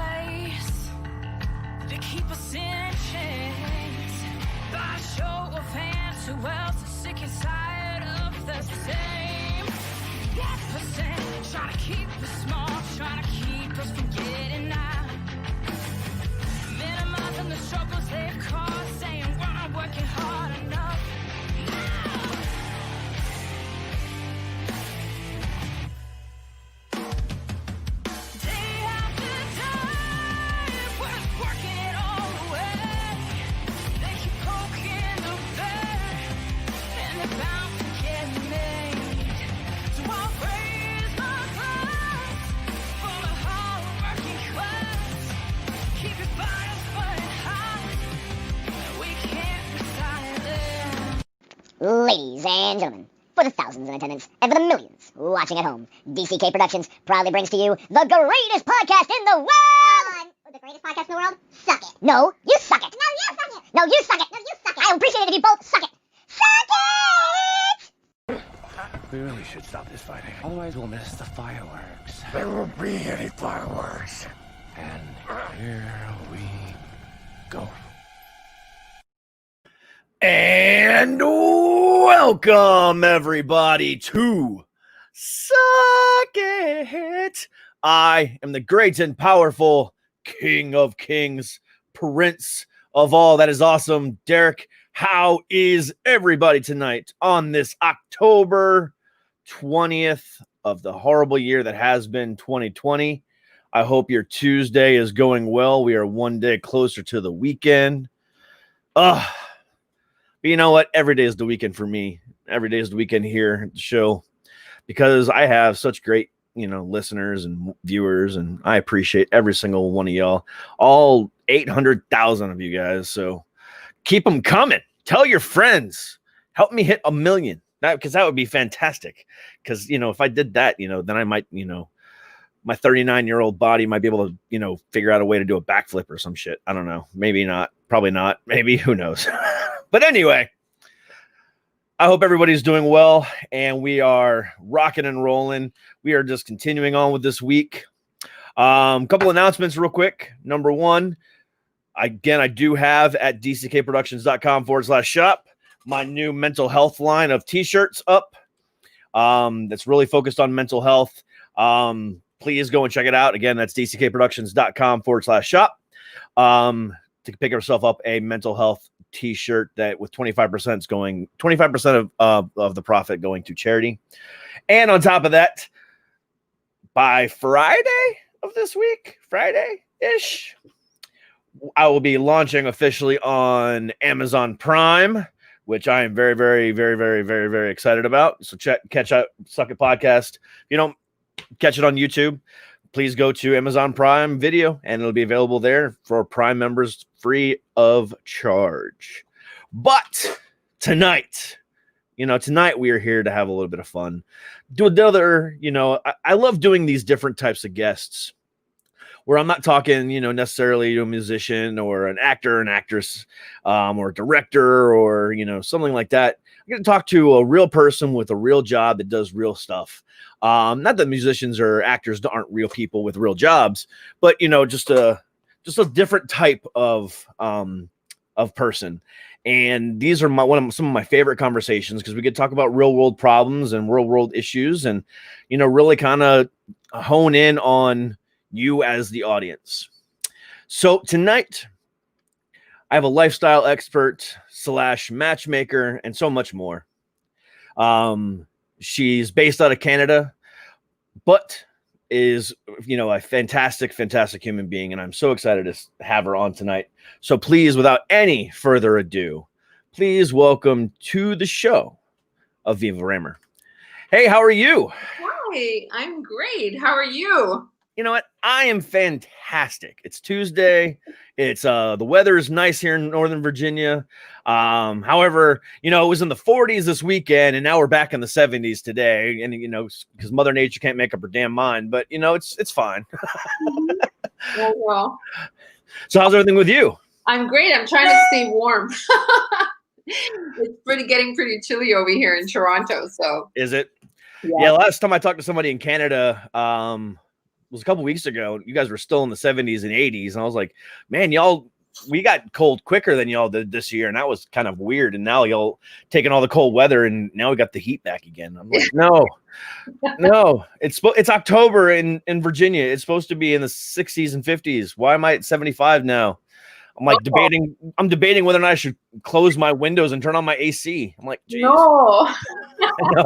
place to keep us in chains. By show of hands, who else is sick and tired of the same? 1% trying to keep us small, trying to keep us from getting out. Minimizing the struggles they've caused, saying we're not working hard enough. Ladies and gentlemen, for the thousands in attendance and for the millions watching at home, DCK Productions proudly brings to you the greatest podcast in the world! The greatest podcast in the world? Suck it. No, you suck it. No, you suck it. No, you suck it. No, you suck it. I appreciate it if you both suck it. Suck it! We really should stop this fighting. Otherwise we'll miss the fireworks. There won't be any fireworks. And here we go. And welcome everybody to Suck It. I am the great and powerful King of Kings, Prince of all that is awesome. Derek, how is everybody tonight on this October 20th of the horrible year that has been 2020? I hope your Tuesday is going well. We are one day closer to the weekend. But you know what? Every day is the weekend for me. Every day is the weekend here at the show because I have such great, listeners and viewers, and I appreciate every single one of y'all, all 800,000 of you guys. So keep them coming. Tell your friends. Help me hit 1 million. Because that would be fantastic. Because, if I did that, then I might, my 39-year-old body might be able to, figure out a way to do a backflip or some shit. I don't know. Maybe not. Probably not. Maybe. Who knows? But anyway, I hope everybody's doing well, and we are rocking and rolling. We are just continuing on with this week. Couple announcements real quick. Number one, I do have at dckproductions.com/shop my new mental health line of t-shirts up. That's really focused on mental health. Please go and check it out. Again, that's dckproductions.com/shop. To pick yourself up a mental health t-shirt that with 25% of the profit going to charity. And on top of that, by Friday of this week, Friday-ish, I will be launching officially on Amazon Prime, which I am very, very, very, very, very, very excited about. So catch out Suck It Podcast. If you don't catch it on YouTube, please go to Amazon Prime Video, and it'll be available there for Prime members free of charge. But tonight we are here to have a little bit of fun. Do another, I love doing these different types of guests where I'm not talking, necessarily to a musician or an actor, an actress, or a director or, something like that. I'm going to talk to a real person with a real job that does real stuff. Not that musicians or actors aren't real people with real jobs, but just a different type of person. And these are some of my favorite conversations because we could talk about real world problems and real world issues, and really kind of hone in on you as the audience. So tonight, I have a lifestyle expert / matchmaker and so much more. She's based out of Canada, but is, a fantastic, fantastic human being. And I'm so excited to have her on tonight. So please, without any further ado, please welcome to the show, Aviva Reimer. Hey, how are you? Hi, I'm great. How are you? You know what? I am fantastic. It's Tuesday. It's the weather is nice here in Northern Virginia. However, it was in the 40s this weekend, and now we're back in the 70s today. And because Mother Nature can't make up her damn mind, but it's fine. Well, so how's everything with you? I'm great. I'm trying to stay warm. It's getting pretty chilly over here in Toronto. So is it? Yeah. Last time I talked to somebody in Canada, was a couple weeks ago. You guys were still in the 70s and 80s, and I was like, man, y'all, we got cold quicker than y'all did this year, and that was kind of weird. And now y'all taking all the cold weather, and now we got the heat back again. I'm like, no, it's October in Virginia. It's supposed to be in the 60s and 50s. Why am I at 75 now? I'm like I'm debating whether or not I should close my windows and turn on my AC. I'm like, geez. No. No.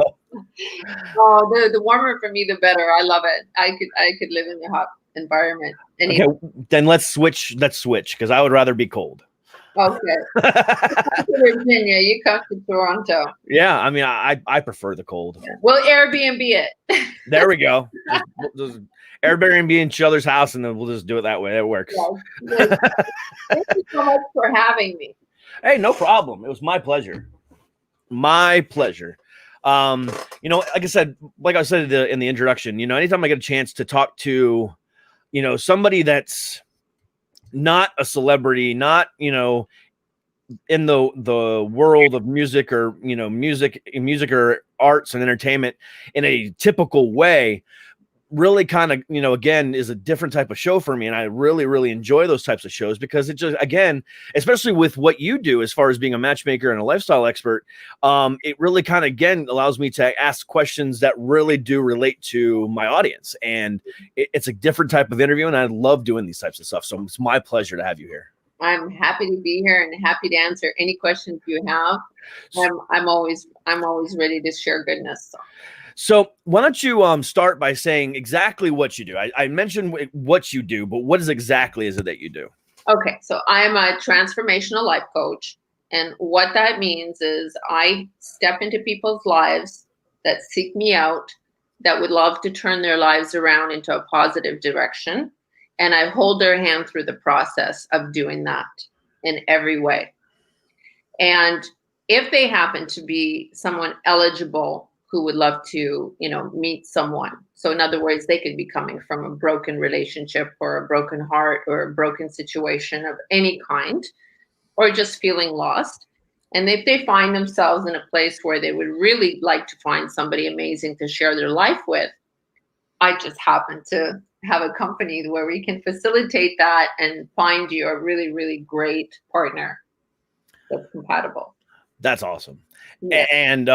Oh, the warmer for me, the better. I love it. I could live in the hot environment. Okay, then let's switch because I would rather be cold. Okay. Virginia, you come to Toronto. Yeah, I mean, I prefer the cold. Yeah. We'll Airbnb it. There we go. Just Airbnb in each other's house, and then we'll just do it that way. It works. Yes. Thank you so much for having me. Hey, no problem. It was my pleasure. My pleasure. Like I said in the introduction, anytime I get a chance to talk to, somebody that's not a celebrity, not, in the world of music or, music or arts and entertainment in a typical way, really kind of, again, is a different type of show for me. And I really, really enjoy those types of shows because it just, again, especially with what you do as far as being a matchmaker and a lifestyle expert, it really kind of, again, allows me to ask questions that really do relate to my audience. And it's a different type of interview. And I love doing these types of stuff. So it's my pleasure to have you here. I'm happy to be here and happy to answer any questions you have. I'm always ready to share goodness. So why don't you start by saying exactly what you do? I mentioned what you do, but what exactly is it that you do? Okay, so I'm a transformational life coach. And what that means is I step into people's lives that seek me out, that would love to turn their lives around into a positive direction. And I hold their hand through the process of doing that in every way. And if they happen to be someone eligible who would love to, meet someone. So in other words, they could be coming from a broken relationship or a broken heart or a broken situation of any kind, or just feeling lost. And if they find themselves in a place where they would really like to find somebody amazing to share their life with, I just happen to have a company where we can facilitate that and find you a really, really great partner that's compatible. That's awesome. Yeah. And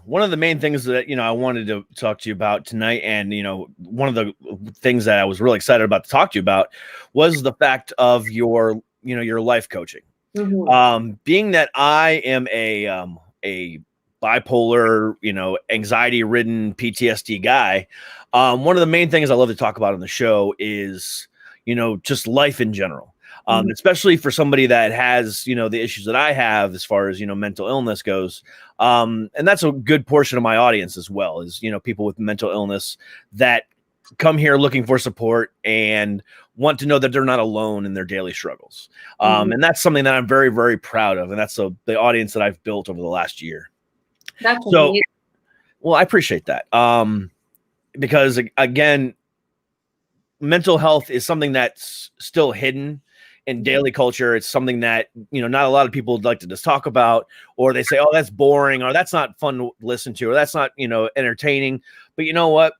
one of the main things that, I wanted to talk to you about tonight, and, one of the things that I was really excited about to talk to you about was the fact of your life coaching. Mm-hmm. Being that I am a bipolar, anxiety-ridden PTSD guy, one of the main things I love to talk about on the show is, just life in general. Especially for somebody that has, the issues that I have as far as, mental illness goes. And that's a good portion of my audience as well, is, people with mental illness that come here looking for support and want to know that they're not alone in their daily struggles. And that's something that I'm very, very proud of. And that's the audience that I've built over the last year. That's so, amazing. Well, I appreciate that. Because again, mental health is something that's still hidden in daily culture. It's something that, not a lot of people would like to just talk about, or they say, oh, that's boring, or that's not fun to listen to, or that's not, entertaining. But you know what?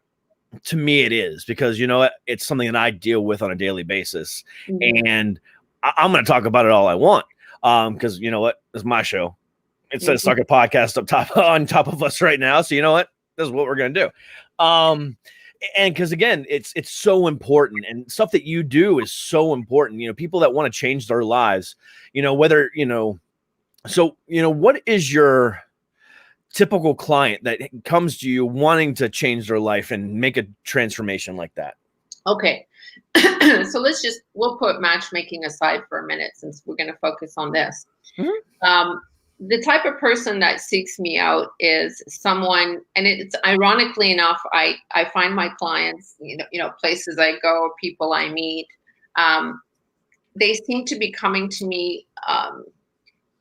To me, it is, because, it's something that I deal with on a daily basis. Mm-hmm. And I'm going to talk about it all I want. Because you know what? It's my show. It says Suck It Podcast on top of us right now. So you know what? This is what we're going to do. And because again, it's so important, and stuff that you do is so important. People that want to change their lives, whether, so, what is your typical client that comes to you wanting to change their life and make a transformation like that? Okay. So we'll put matchmaking aside for a minute, since we're going to focus on this. Mm-hmm. The type of person that seeks me out is someone, and it's ironically enough, I find my clients, places I go, people I meet, they seem to be coming to me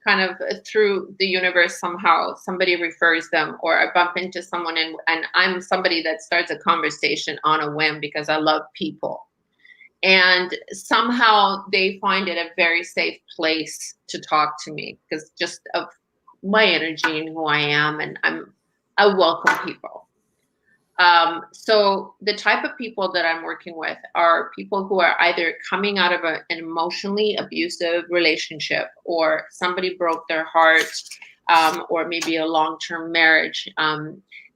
kind of through the universe somehow. Somebody refers them, or I bump into someone, and I'm somebody that starts a conversation on a whim because I love people. And somehow they find it a very safe place to talk to me because just of my energy and who I am, and I welcome people. So the type of people that I'm working with are people who are either coming out of an emotionally abusive relationship, or somebody broke their heart, or maybe a long-term marriage.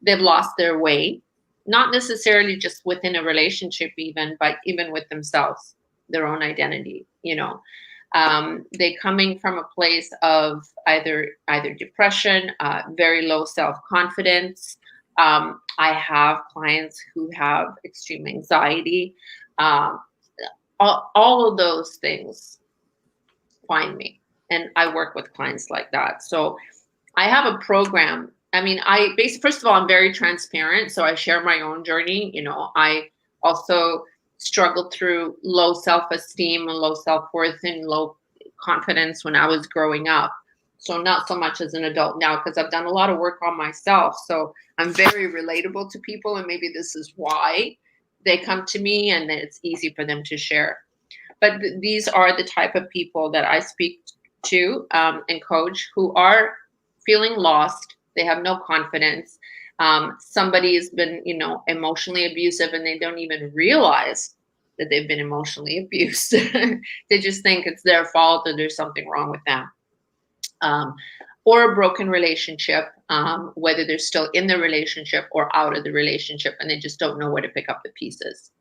They've lost their way, not necessarily just within a relationship even, but even with themselves, their own identity, they coming from a place of either depression, very low self-confidence. I have clients who have extreme anxiety. All of those things find me, and I work with clients like that. So I have a program. I mean, first of all, I'm very transparent, so I share my own journey. I also struggled through low self-esteem and low self-worth and low confidence when I was growing up. So not so much as an adult now, because I've done a lot of work on myself. So I'm very relatable to people, and maybe this is why they come to me, and it's easy for them to share. But these are the type of people that I speak to and coach, who are feeling lost. They have no confidence. Somebody has been, emotionally abusive, and they don't even realize that they've been emotionally abused. They just think it's their fault or there's something wrong with them. Or a broken relationship, whether they're still in the relationship or out of the relationship, and they just don't know where to pick up the pieces.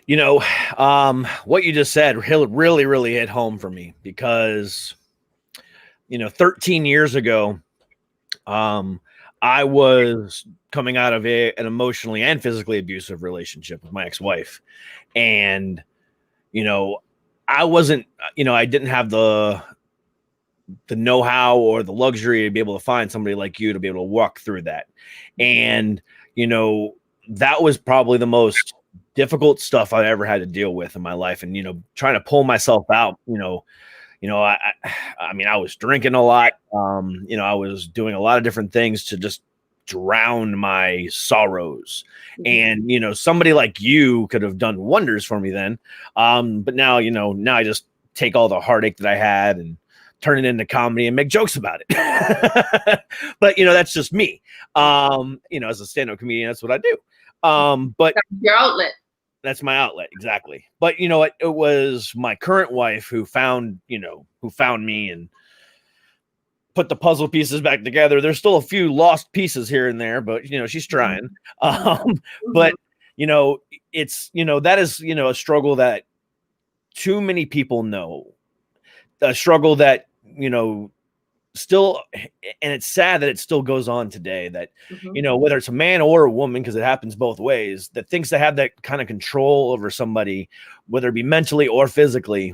What you just said really, really hit home for me, because 13 years ago, I was coming out of an emotionally and physically abusive relationship with my ex-wife. And, I wasn't, I didn't have the know-how or the luxury to be able to find somebody like you to be able to walk through that. And, that was probably the most difficult stuff I ever had to deal with in my life. And, trying to pull myself out, I mean, I was drinking a lot. I was doing a lot of different things to just drown my sorrows. And, somebody like you could have done wonders for me then. But now, now I just take all the heartache that I had and turn it into comedy and make jokes about it. But, that's just me. As a stand-up comedian, that's what I do. But that's your outlet. That's my outlet. Exactly. But it was my current wife who found me and put the puzzle pieces back together. There's still a few lost pieces here and there, but she's trying. But it's, that is, a struggle that too many people know, a struggle that, still, and it's sad that it still goes on today, that whether it's a man or a woman, because it happens both ways, that thinks they have that kind of control over somebody, whether it be mentally or physically,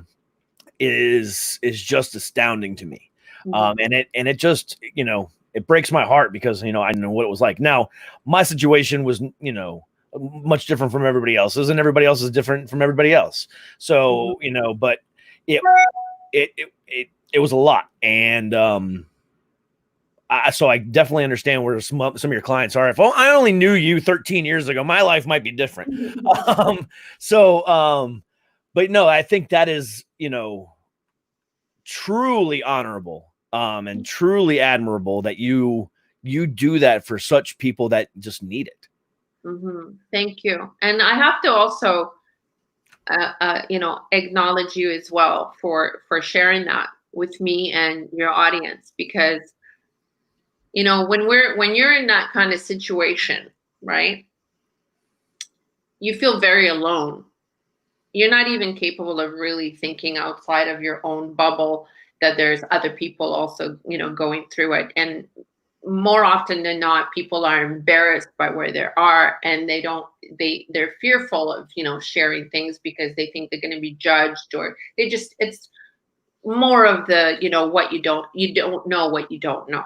is just astounding to me. And it just, it breaks my heart, because I know what it was like. Now my situation was much different from everybody else's, and everybody else is different from everybody else. So but it was a lot. And so I definitely understand where some of your clients are. If I only knew you 13 years ago, my life might be different. But no, I think that is, truly honorable and truly admirable that you do that for such people that just need it. Thank you. And I have to also, acknowledge you as well for sharing that with me and your audience, because when you're in that kind of situation, right, you feel very alone. You're not even capable of really thinking outside of your own bubble, that there's other people also going through it. And more often than not, people are embarrassed by where they are, and they're fearful of sharing things, because they think they're going to be judged, or it's more of the what you don't know what you don't know.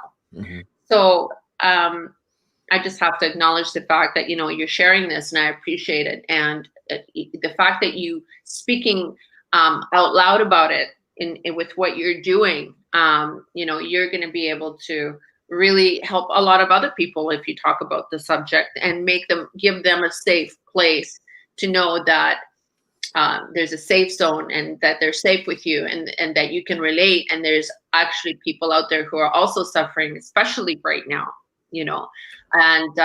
So I just have to acknowledge the fact that you're sharing this, and I appreciate it. And the fact that you speaking out loud about it with what you're doing, you're going to be able to really help a lot of other people if you talk about the subject, and give them a safe place to know that there's a safe zone, and that they're safe with you, and that you can relate. And there's actually people out there who are also suffering, especially right now, and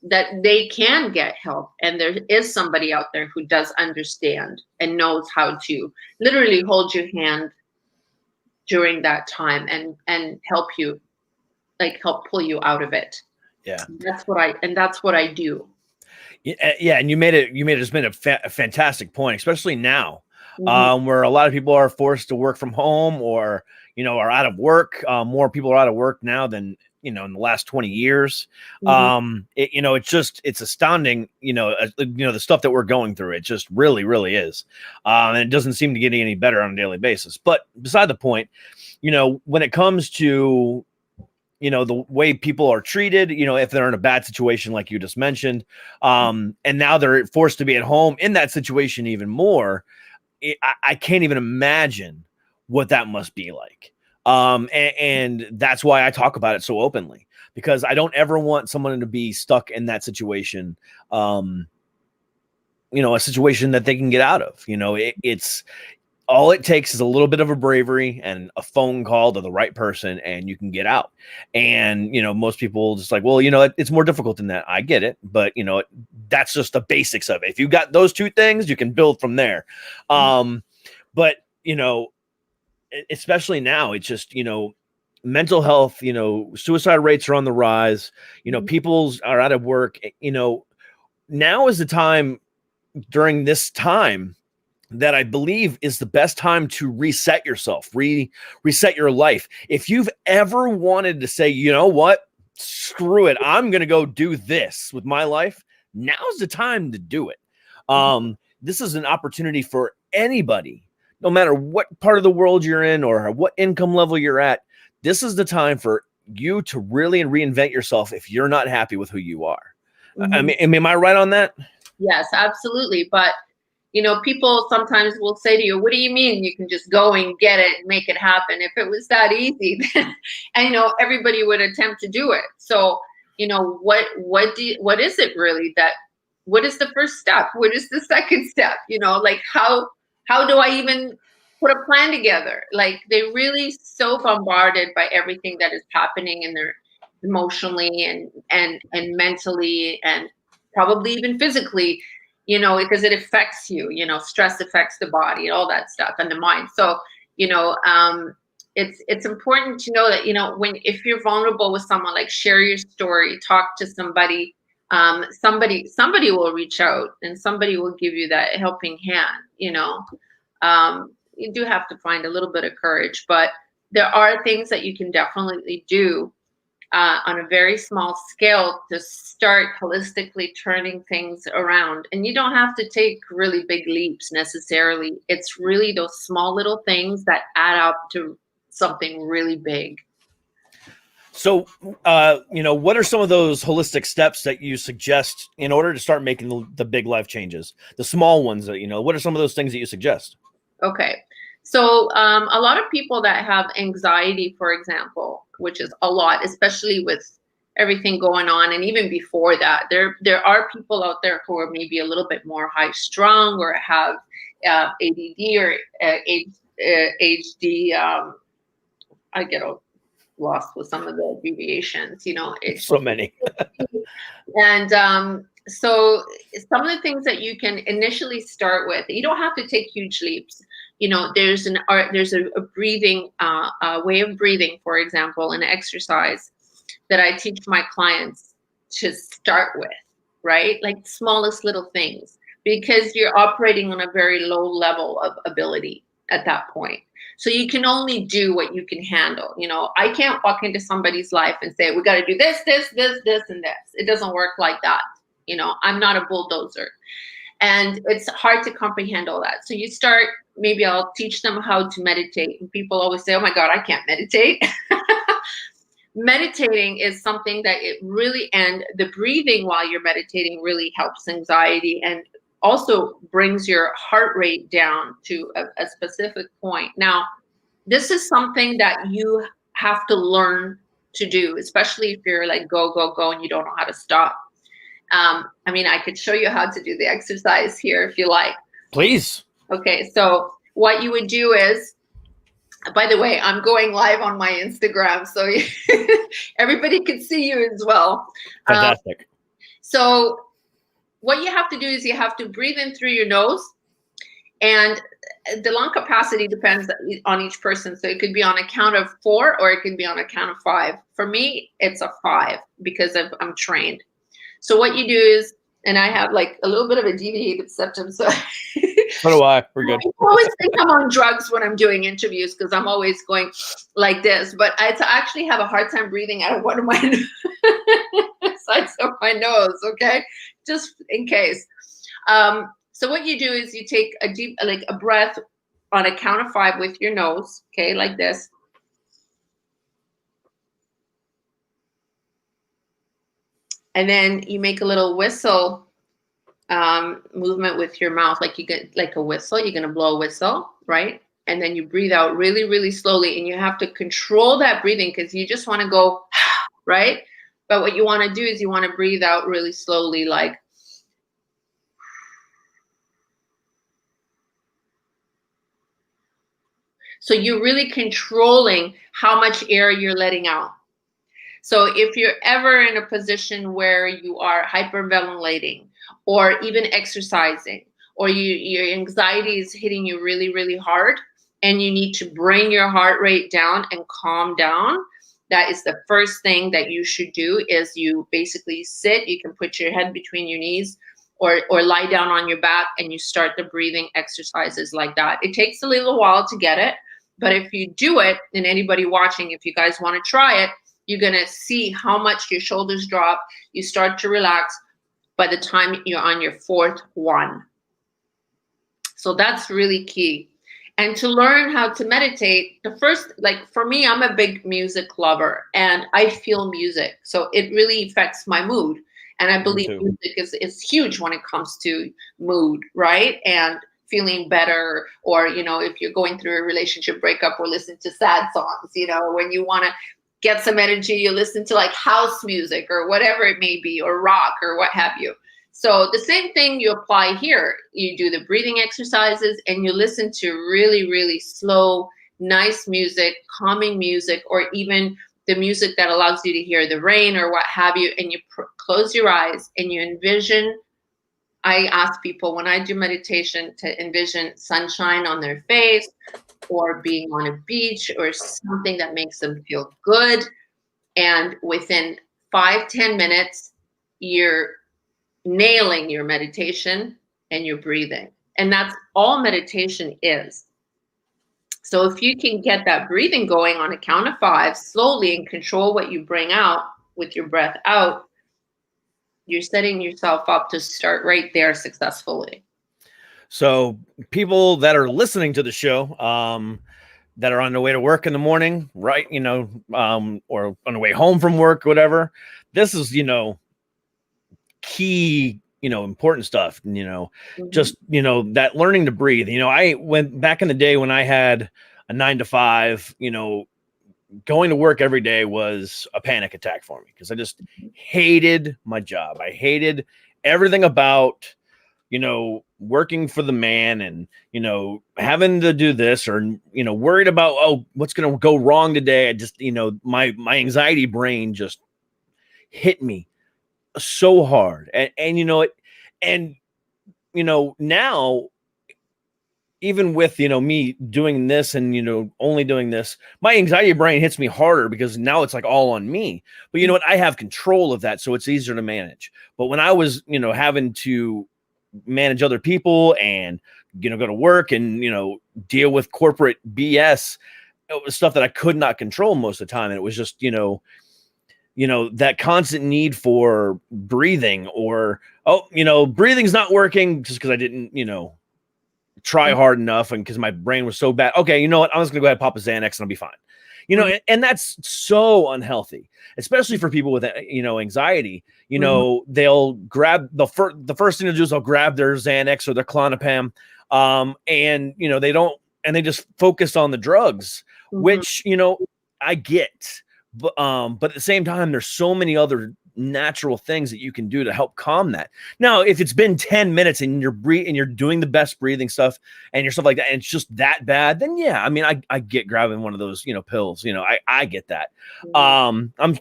that they can get help. And there is somebody out there who does understand and knows how to literally hold your hand during that time and help you, help pull you out of it. Yeah. That's what I do. Yeah. And you made just made a fantastic point, especially now, Mm-hmm. where a lot of people are forced to work from home or, are out of work. More people are out of work now than, in the last 20 years. Mm-hmm. It's astounding, the stuff that we're going through. It just really, really is. And it doesn't seem to get any better on a daily basis. But beside the point, when it comes to, the way people are treated, if they're in a bad situation, like you just mentioned, and now they're forced to be at home in that situation even more, I can't even imagine what that must be like. And that's why I talk about it so openly, because I don't ever want someone to be stuck in that situation. A situation that they can get out of. It's all it takes is a little bit of a bravery and a phone call to the right person, and you can get out. And, most people just like, well, it's more difficult than that. I get it. But, that's just the basics of it. If you got those two things, you can build from there. But, especially now, it's just, mental health, suicide rates are on the rise, people are out of work, now is the time, during this time, that I believe is the best time to reset yourself, reset your life. If you've ever wanted to say, you know what, screw it, I'm going to go do this with my life, now's the time to do it. This is an opportunity for anybody, no matter what part of the world you're in or what income level you're at. This is the time for you to really reinvent yourself if you're not happy with who you are. Mm-hmm. I mean, am I right on that? Yes, absolutely. But, people sometimes will say to you, what do you mean you can just go and get it and make it happen? If it was that easy, then, everybody would attempt to do it. So, what is it really what is the first step? What is the second step? How do I even put a plan together? They're really so bombarded by everything that is happening in their emotionally and mentally, and probably even physically, because it affects you, stress affects the body and all that stuff, and the mind. So, it's important to know that, if you're vulnerable with someone, share your story, talk to somebody, somebody will reach out and somebody will give you that helping hand. You do have to find a little bit of courage, but there are things that you can definitely do on a very small scale to start holistically turning things around. And you don't have to take really big leaps necessarily. It's really those small little things that add up to something really big. So, what are some of those holistic steps that you suggest in order to start making the big life changes? The small ones that, what are some of those things that you suggest? Okay. So a lot of people that have anxiety, for example, which is a lot, especially with everything going on, and even before that, there are people out there who are maybe a little bit more high strung or have ADD or HD. I get lost with some of the abbreviations. It's so many. And so some of the things that you can initially start with, you don't have to take huge leaps. There's a breathing, a way of breathing, for example, an exercise that I teach my clients to start with, right? Like smallest little things, because you're operating on a very low level of ability at that point. So you can only do what you can handle. I can't walk into somebody's life and say, we got to do this, this, this, this, and this. It doesn't work like that. I'm not a bulldozer. And it's hard to comprehend all that. So you start, maybe I'll teach them how to meditate. And people always say, oh my God, I can't meditate. Meditating is something that it really, and the breathing while you're meditating really helps anxiety and also brings your heart rate down to a specific point. Now, this is something that you have to learn to do, especially if you're like go, go, go, and you don't know how to stop. I could show you how to do the exercise here if you like. Please. Okay, so what you would do is By the way, I'm going live on my Instagram, so everybody can see you as well. Fantastic. So what you have to do is you have to breathe in through your nose, and the lung capacity depends on each person. So it could be on a count of 4 or it could be on a count of 5. For me, it's a 5 because I'm trained. So what you do is, and I have like a little bit of a deviated septum, so So do I. We're good. I always think I'm on drugs when I'm doing interviews because I'm always going like this, but I actually have a hard time breathing out of one of my sides of my nose, okay? Just in case. So what you do is you take a deep, like a breath on a count of 5 with your nose, okay, like this. And then you make a little whistle movement with your mouth, like you get like a whistle. You're gonna blow a whistle, right? And then you breathe out really, really slowly, and you have to control that breathing because you just want to go, right? But what you want to do is you want to breathe out really slowly, like. So you're really controlling how much air you're letting out. So if you're ever in a position where you are hyperventilating or even exercising, or your anxiety is hitting you really, really hard, and you need to bring your heart rate down and calm down, that is the first thing that you should do is you basically sit. You can put your head between your knees or lie down on your back, and you start the breathing exercises like that. It takes a little while to get it, but if you do it, and anybody watching, if you guys want to try it, you're going to see how much your shoulders drop. You start to relax by the time you're on your 4th one. So that's really key. And to learn how to meditate, the first, like for me, I'm a big music lover and I feel music. So it really affects my mood. And I believe music is huge when it comes to mood, right? And feeling better, or, you know, if you're going through a relationship breakup, or listen to sad songs, you know, when you want to get some energy, you listen to like house music or whatever it may be, or rock or what have you. So the same thing you apply here. You do the breathing exercises and you listen to really, really slow, nice music, calming music, or even the music that allows you to hear the rain or what have you. And you close your eyes and you envision. I ask people when I do meditation to envision sunshine on their face, or being on a beach, or something that makes them feel good. And within 5-10 minutes, you're nailing your meditation and your breathing. And that's all meditation is. So if you can get that breathing going on a count of 5 slowly and control what you bring out with your breath out, you're setting yourself up to start right there successfully. So people that are listening to the show, that are on their way to work in the morning, right, you know, or on the way home from work, whatever, this is, you know, key, you know, important stuff, you know, just, you know, that learning to breathe. You know, I went back in the day when I had a 9 to 5, you know, going to work every day was a panic attack for me because I just hated my job. I hated everything about, you know, working for the man and, you know, having to do this, or, you know, worried about, oh, what's going to go wrong today. I just, you know, my anxiety brain just hit me so hard. And, you know, and, you know, now, even with, you know, me doing this and, you know, only doing this, my anxiety brain hits me harder because now it's like all on me. But you know what? I have control of that. So it's easier to manage. But when I was, you know, having to manage other people and, you know, go to work and, you know, deal with corporate BS, it was stuff that I could not control most of the time. And it was just, you know, that constant need for breathing, or, oh, you know, breathing's not working just because I didn't, you know, try hard enough, and because my brain was so bad. Okay, you know what? I'm just gonna go ahead and pop a Xanax and I'll be fine. You know, and that's so unhealthy, especially for people with, you know, anxiety. You know, they'll grab the first thing to do is they'll grab their Xanax or their Klonopin, and you know they just focus on the drugs, which, you know, I get, but at the same time, there's so many other natural things that you can do to help calm that. Now, if it's been 10 minutes and you're doing the best breathing stuff and your stuff like that, and it's just that bad, then yeah, I mean, I get grabbing one of those, pills, I get that.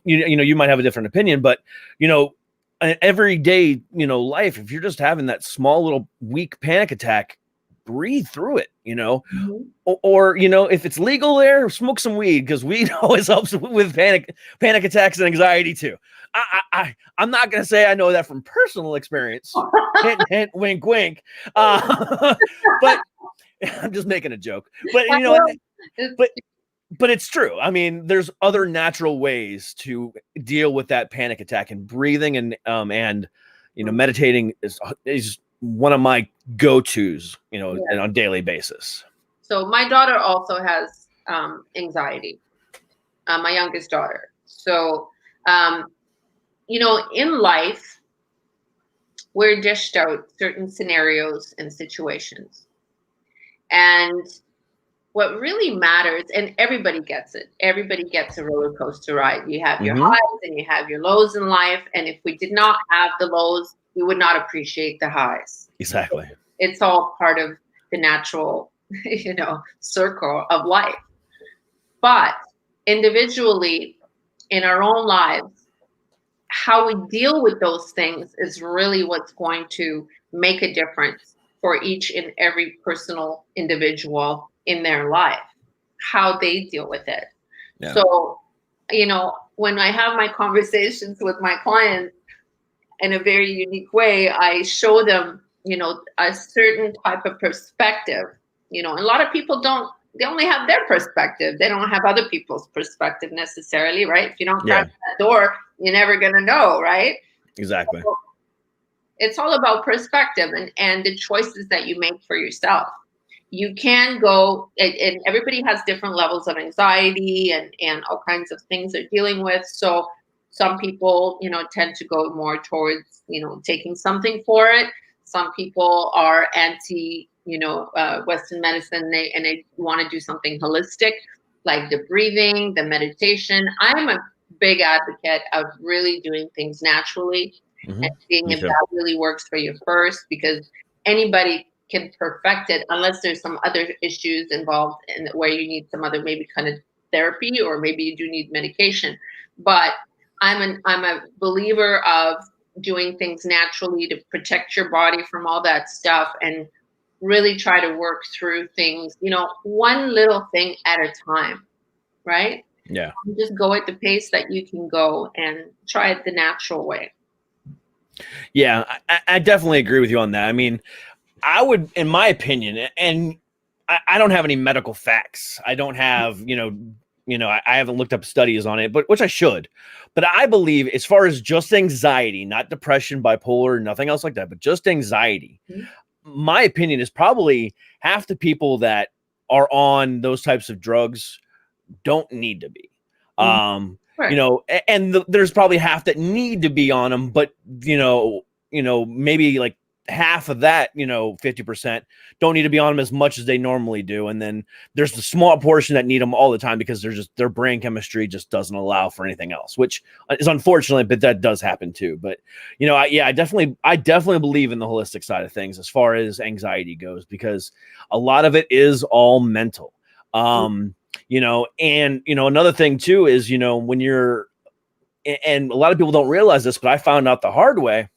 You might have a different opinion, but an everyday, life, if you're just having that small little weak panic attack, breathe through it, or if it's legal there, smoke some weed, because weed always helps with panic attacks and anxiety too. I'm not going to say I know that from personal experience. Hint, hint, wink, wink. But I'm just making a joke. But but it's true. I mean, there's other natural ways to deal with that panic attack, and breathing and meditating is one of my go-tos, on a daily basis. So my daughter also has anxiety, my youngest daughter. So, in life, we're dished out certain scenarios and situations. And what really matters, and everybody gets it. Everybody gets a roller coaster ride. You have your highs and you have your lows in life. And if we did not have the lows, we would not appreciate the highs. Exactly. It's all part of the natural, circle of life. But individually, in our own lives, how we deal with those things is really what's going to make a difference for each and every personal individual in their life, how they deal with it. Yeah. So, when I have my conversations with my clients in a very unique way, I show them, a certain type of perspective, and a lot of people they only have their perspective. They don't have other people's perspective necessarily, right? If you don't crack that door, you're never going to know, right? Exactly. So it's all about perspective and the choices that you make for yourself. You can go, and everybody has different levels of anxiety and all kinds of things they're dealing with. So some people, tend to go more towards, taking something for it. Some people are anti, Western medicine, and they want to do something holistic, like the breathing, the meditation. I'm a big advocate of really doing things naturally and seeing if that really works for you first, because anybody can perfect it unless there's some other issues involved in where you need some other maybe kind of therapy, or maybe you do need medication. But I'm a believer of doing things naturally to protect your body from all that stuff, and really try to work through things, one little thing at a time, right? Yeah. Just go at the pace that you can go and try it the natural way. Yeah, I definitely agree with you on that. I mean, I would, in my opinion, and I don't have any medical facts. I don't have, I haven't looked up studies on it, but which I should. But I believe, as far as just anxiety, not depression, bipolar, nothing else like that, but just anxiety, my opinion is probably half the people that are on those types of drugs don't need to be. Right. There's probably half that need to be on them, but maybe like half of that, 50% don't need to be on them as much as they normally do. And then there's the small portion that need them all the time because their brain chemistry just doesn't allow for anything else, which is unfortunate, but that does happen too. But, I definitely believe in the holistic side of things as far as anxiety goes, because a lot of it is all mental. Another thing too is, when you're, and a lot of people don't realize this, but I found out the hard way.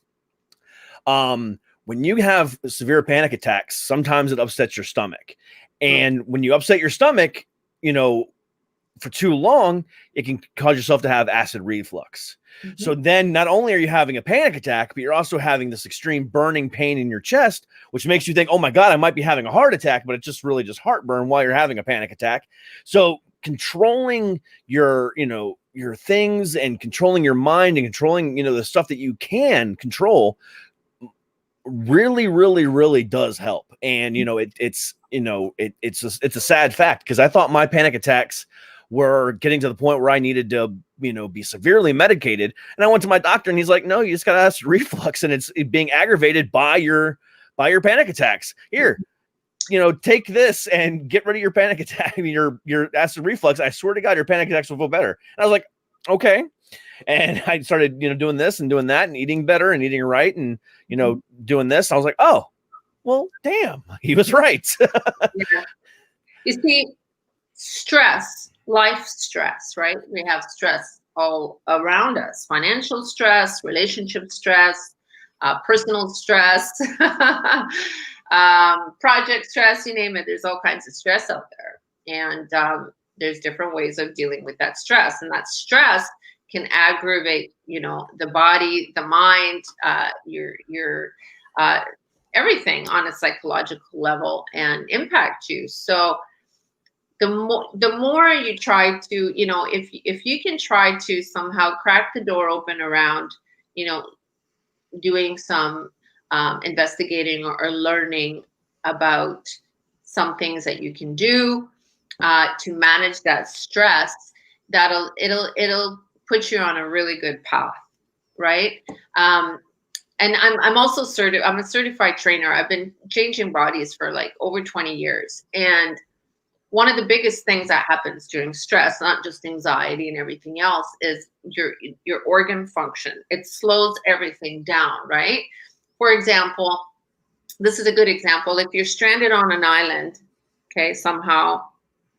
When you have severe panic attacks, sometimes it upsets your stomach. And when you upset your stomach, for too long, it can cause yourself to have acid reflux. So then not only are you having a panic attack, but you're also having this extreme burning pain in your chest, which makes you think, oh my God, I might be having a heart attack, but it's just really just heartburn while you're having a panic attack. So controlling your things and controlling your mind and controlling, the stuff that you can control really, really, really does help. And, it's a sad fact, because I thought my panic attacks were getting to the point where I needed to, be severely medicated. And I went to my doctor and he's like, no, you just got acid reflux and it's being aggravated by your panic attacks. Here, take this and get rid of your panic attack, your acid reflux. I swear to God, your panic attacks will feel better. And I was like, okay. And I started, doing this and doing that and eating better and eating right and, doing this. I was like, oh, well, damn, he was right. Yeah. You see, stress, life stress, right? We have stress all around us, financial stress, relationship stress, personal stress, project stress, you name it. There's all kinds of stress out there. And there's different ways of dealing with that stress. And that stress can aggravate, the body, the mind, your everything on a psychological level and impact you. So the more you try to, if you can try to somehow crack the door open around, doing some investigating or learning about some things that you can do to manage that stress, it'll put you on a really good path, right? And I'm also I'm a certified trainer. I've been changing bodies for like over 20 years. And one of the biggest things that happens during stress, not just anxiety and everything else, is your organ function. It slows everything down, right? For example, this is a good example. If you're stranded on an island, okay, somehow,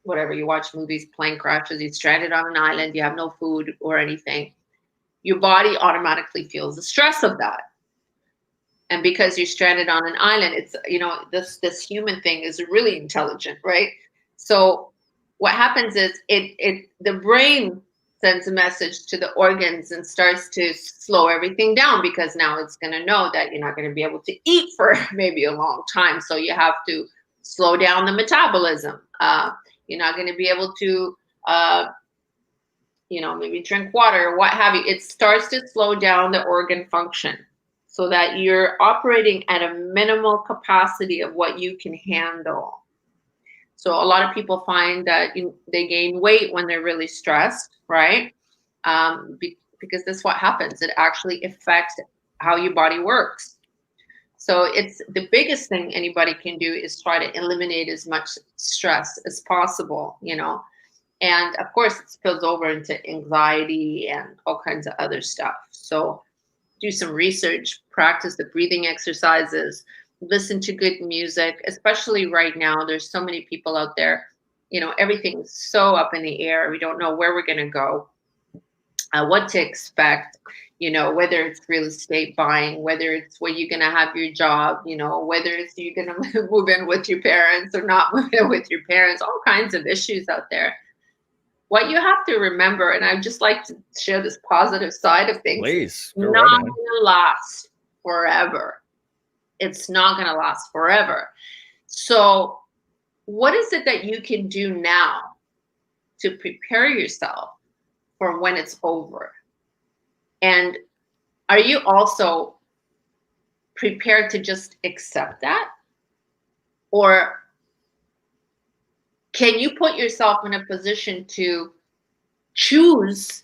whatever, you watch movies, plane crashes, you're stranded on an island, you have no food or anything, your body automatically feels the stress of that. And because you're stranded on an island, it's, this human thing is really intelligent, right? So what happens is the brain sends a message to the organs and starts to slow everything down, because now it's going to know that you're not going to be able to eat for maybe a long time. So you have to slow down the metabolism. You're not going to be able to, maybe drink water or what have you. It starts to slow down the organ function so that you're operating at a minimal capacity of what you can handle. So a lot of people find that they gain weight when they're really stressed, right? Because this is what happens. It actually affects how your body works. So it's the biggest thing anybody can do is try to eliminate as much stress as possible, and of course it spills over into anxiety and all kinds of other stuff. So do some research, practice the breathing exercises, listen to good music, especially right now. There's so many people out there, everything's so up in the air. We don't know where we're going to go, what to expect, whether it's real estate buying, whether it's where you're going to have your job, whether it's you're going to move in with your parents or not move in with your parents, all kinds of issues out there. What you have to remember, and I'd just like to share this positive side of things, Please, it's not going to last forever. It's not going to last forever. So what is it that you can do now to prepare yourself for when it's over? And are you also prepared to just accept that? Or can you put yourself in a position to choose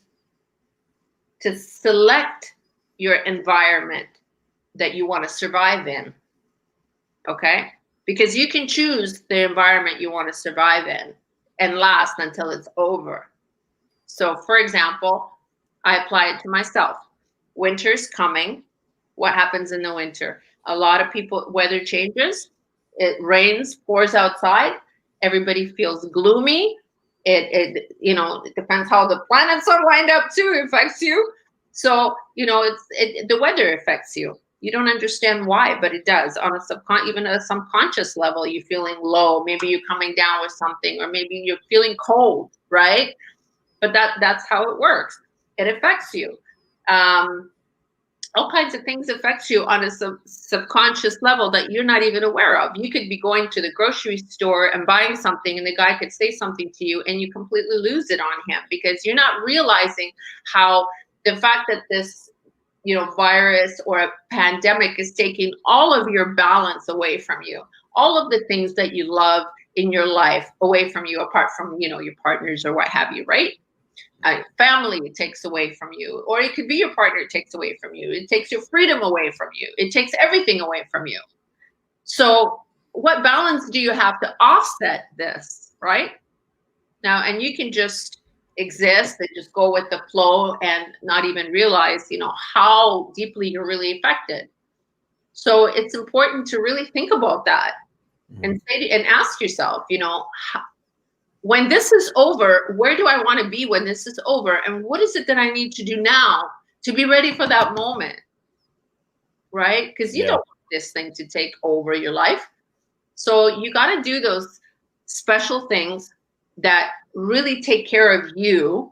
to select your environment that you want to survive in? Okay? Because you can choose the environment you want to survive in and last until it's over. So, for example, I apply it to myself. Winter's coming. What happens in the winter? A lot of people, weather changes. It rains, pours outside. Everybody feels gloomy. It depends how the planets are lined up too. It affects you. So, the weather affects you. You don't understand why, but it does. On even a subconscious level, you're feeling low. Maybe you're coming down with something, or maybe you're feeling cold, right? But that's how it works. It affects you. All kinds of things affects you on a subconscious level that you're not even aware of. You could be going to the grocery store and buying something, and the guy could say something to you, and you completely lose it on him because you're not realizing how the fact that this virus or a pandemic is taking all of your balance away from you, all of the things that you love in your life away from you, apart from your partners or what have you, right? Family, it takes away from you, or it could be your partner, it takes away from you. It takes your freedom away from you. It takes everything away from you. So what balance do you have to offset this, right? Now, and you can just exist. They just go with the flow and not even realize, how deeply you're really affected. So it's important to really think about that and ask yourself, when this is over, where do I want to be when this is over? And what is it that I need to do now to be ready for that moment? Right? Because you don't want this thing to take over your life. So you got to do those special things that really take care of you,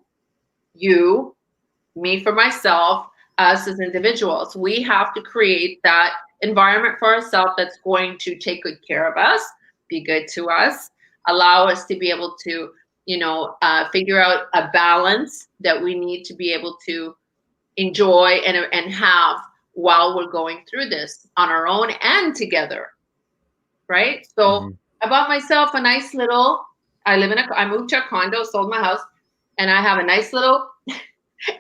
me for myself, us as individuals. We have to create that environment for ourselves that's going to take good care of us, be good to us, allow us to be able to, figure out a balance that we need to be able to enjoy and have while we're going through this on our own and together, right? So I bought myself a nice little, I moved to a condo, sold my house, and I have a nice little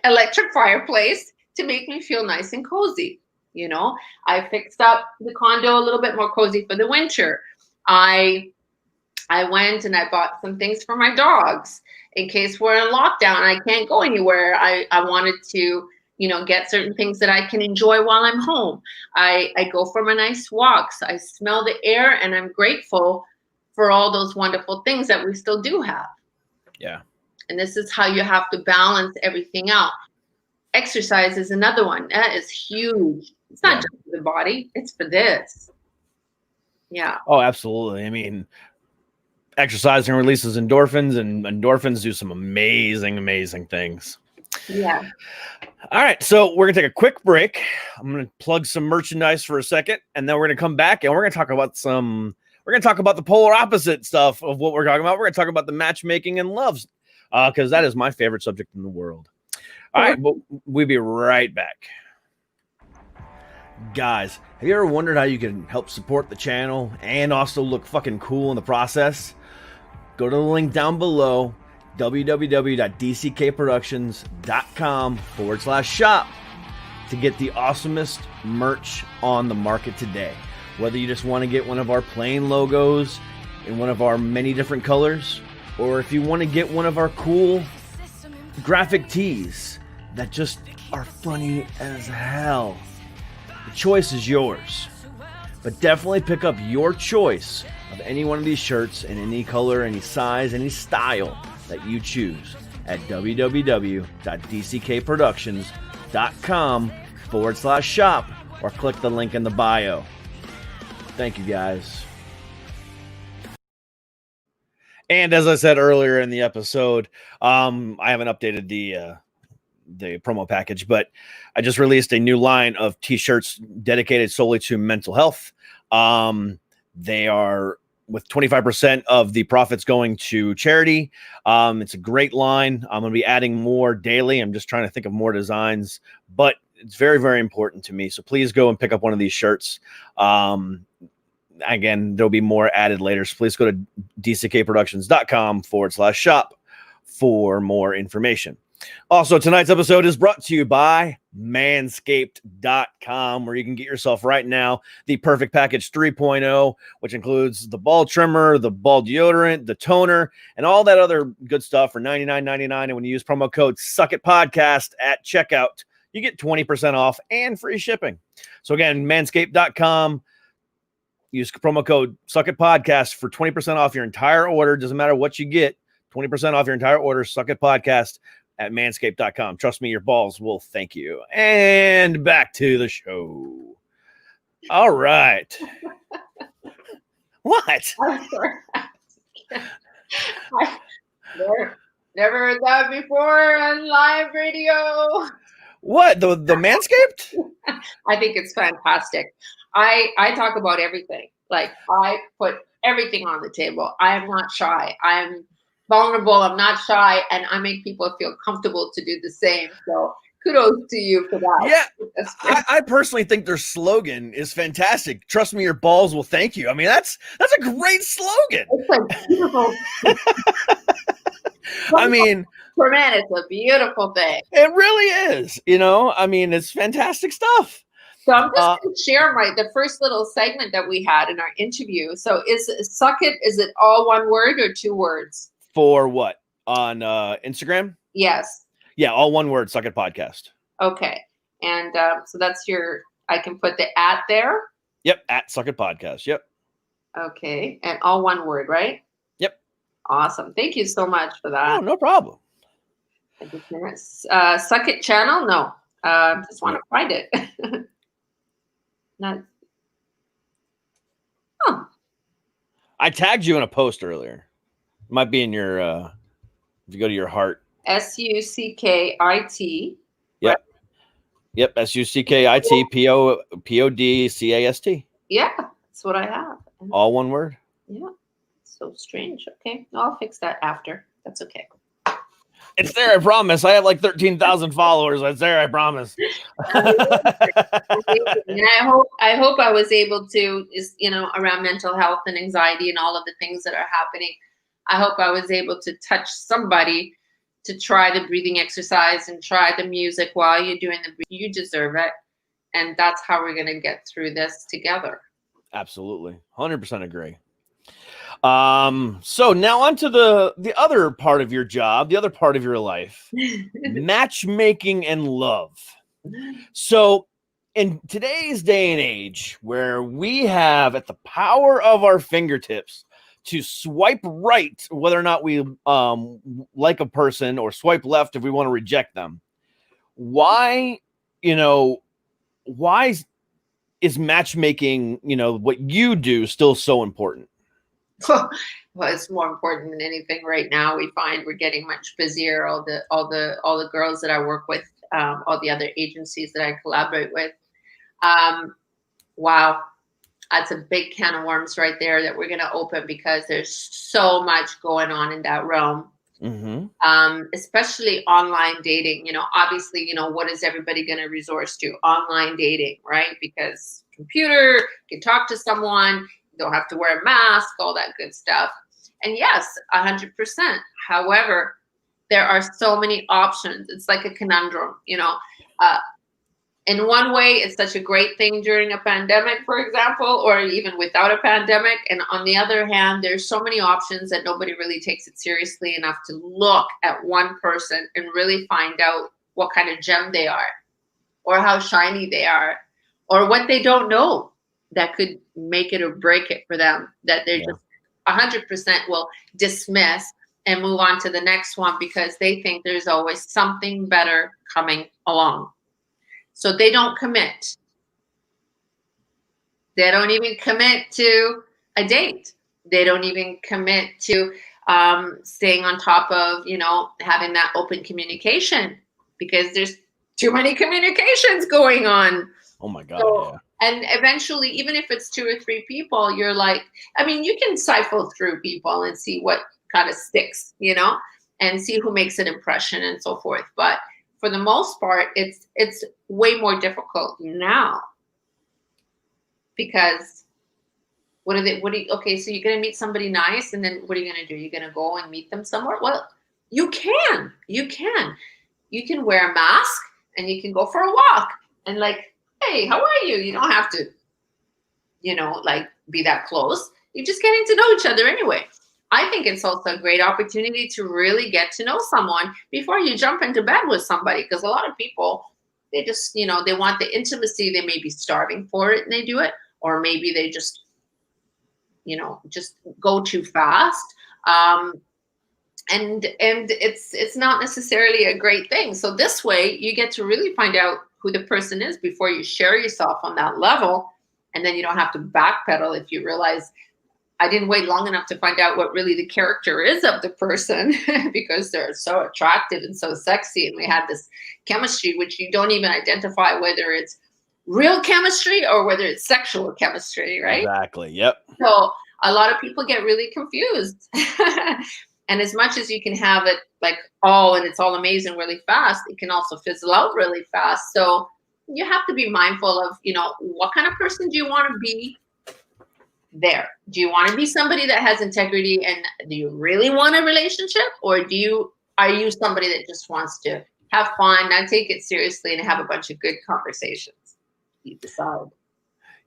electric fireplace to make me feel nice and cozy. I fixed up the condo a little bit more cozy for the winter. I went and I bought some things for my dogs in case we're in lockdown and I can't go anywhere. I wanted to, get certain things that I can enjoy while I'm home. I go for my nice walks. I smell the air and I'm grateful for all those wonderful things that we still do have. Yeah. And this is how you have to balance everything out. Exercise is another one. That is huge. It's not just for the body. It's for this. Yeah. Oh, absolutely. I mean, exercising releases endorphins, and endorphins do some amazing, amazing things. Yeah. All right. So we're going to take a quick break. I'm going to plug some merchandise for a second, and then we're going to come back and we're going to talk about the polar opposite stuff of what we're talking about. We're going to talk about the matchmaking and loves, because that is my favorite subject in the world. All right. We'll be right back. Guys, have you ever wondered how you can help support the channel and also look fucking cool in the process? Go to the link down below, www.dckproductions.com/shop to get the awesomest merch on the market today. Whether you just want to get one of our plain logos in one of our many different colors, or if you want to get one of our cool graphic tees that just are funny as hell. The choice is yours, but definitely pick up your choice of any one of these shirts in any color, any size, any style that you choose at www.dckproductions.com/shop or click the link in the bio. Thank you, guys. And as I said earlier in the episode, I haven't updated the promo package, but I just released a new line of t-shirts dedicated solely to mental health. They are with 25% of the profits going to charity. It's a great line. I'm going to be adding more daily. I'm just trying to think of more designs, but it's very, very important to me. So please go and pick up one of these shirts. Again, there'll be more added later. So please go to dckproductions.com/shop for more information. Also, tonight's episode is brought to you by Manscaped.com, where you can get yourself right now the Perfect Package 3.0, which includes the ball trimmer, the ball deodorant, the toner, and all that other good stuff for $99.99. And when you use promo code SUCKITPODCAST at checkout, you get 20% off and free shipping. So again, Manscaped.com. Use promo code SUCKITPODCAST for 20% off your entire order. Doesn't matter what you get. 20% off your entire order. SUCKITPODCAST at Manscaped.com. Trust me, your balls will thank you. And back to the show. All right. What? I'm sorry. I never heard that before on live radio. What? The Manscaped? I think it's fantastic. I talk about everything. Like, I put everything on the table. I am not shy. I'm vulnerable. I'm not shy. And I make people feel comfortable to do the same. So kudos to you for that. Yeah. I personally think their slogan is fantastic. Trust me, your balls will thank you. I mean, that's a great slogan. It's a beautiful. I mean, for men, it's a beautiful thing. It really is. I mean, it's fantastic stuff. So I'm just going to share the first little segment that we had in our interview. So is suck it all one word or two words? For what? On Instagram? Yes. Yeah, all one word, Suck It Podcast. Okay. And so that's I can put the @ there? Yep, at Suck It Podcast. Yep. Okay. And all one word, right? Yep. Awesome. Thank you so much for that. Oh, no problem. Suck It channel? No. Just want to find it. Not. Oh. I tagged you in a post earlier. It might be in your if you go to your heart. SUCKIT. Yep. Right? Yep. SUCKIT PODCAST. Yeah, that's what I have. All one word. Yeah. So strange. Okay. I'll fix that after. That's okay. It's there, I promise. I have like 13,000 followers. It's there, I promise. And I hope I was able to, around mental health and anxiety and all of the things that are happening. I hope I was able to touch somebody to try the breathing exercise and try the music while you're doing the breathing. You deserve it. And that's how we're going to get through this together. Absolutely. 100% agree. So now on to the other part of your job, the other part of your life, matchmaking and love. So in today's day and age where we have at the power of our fingertips to swipe right, whether or not we like a person, or swipe left if we want to reject them, why is matchmaking, what you do, still so important? Well, it's more important than anything right now. We find we're getting much busier. All the girls that I work with, all the other agencies that I collaborate with. Wow, that's a big can of worms right there that we're going to open, because there's so much going on in that realm. Mm-hmm. Especially online dating. Obviously, what is everybody going to resource to? Online dating, right? Because computer, you can talk to someone. Don't have to wear a mask, all that good stuff. And yes, 100%. However, there are so many options. It's like a conundrum, in one way, it's such a great thing during a pandemic, for example, or even without a pandemic. And on the other hand, there's so many options that nobody really takes it seriously enough to look at one person and really find out what kind of gem they are, or how shiny they are, or what they don't know that could make it or break it for them, that they're just 100% will dismiss and move on to the next one, because they think there's always something better coming along. So they don't commit. They don't even commit to a date. They don't even commit to staying on top of, having that open communication, because there's too many communications going on. Oh my God. So, yeah. And eventually, even if it's 2 or 3 people, you're like, you can siphon through people and see what kind of sticks, and see who makes an impression and so forth. But for the most part, it's way more difficult now, because so you're going to meet somebody nice, and then what are you going to do? You're going to go and meet them somewhere? Well, you can wear a mask and you can go for a walk and hey, how are you? You don't have to, be that close. You're just getting to know each other anyway. I think it's also a great opportunity to really get to know someone before you jump into bed with somebody, because a lot of people, they just, they want the intimacy. They may be starving for it and they do it, or maybe they just, just go too fast. And it's not necessarily a great thing. So this way you get to really find out who the person is before you share yourself on that level. And then you don't have to backpedal if you realize, I didn't wait long enough to find out what really the character is of the person, because they're so attractive and so sexy. And we had this chemistry, which you don't even identify whether it's real chemistry or whether it's sexual chemistry, right? Exactly. Yep. So a lot of people get really confused. And as much as you can have it and it's all amazing really fast, it can also fizzle out really fast. So you have to be mindful of, what kind of person do you want to be there? Do you want to be somebody that has integrity, and do you really want a relationship? Or are you somebody that just wants to have fun, not take it seriously, and have a bunch of good conversations? You decide.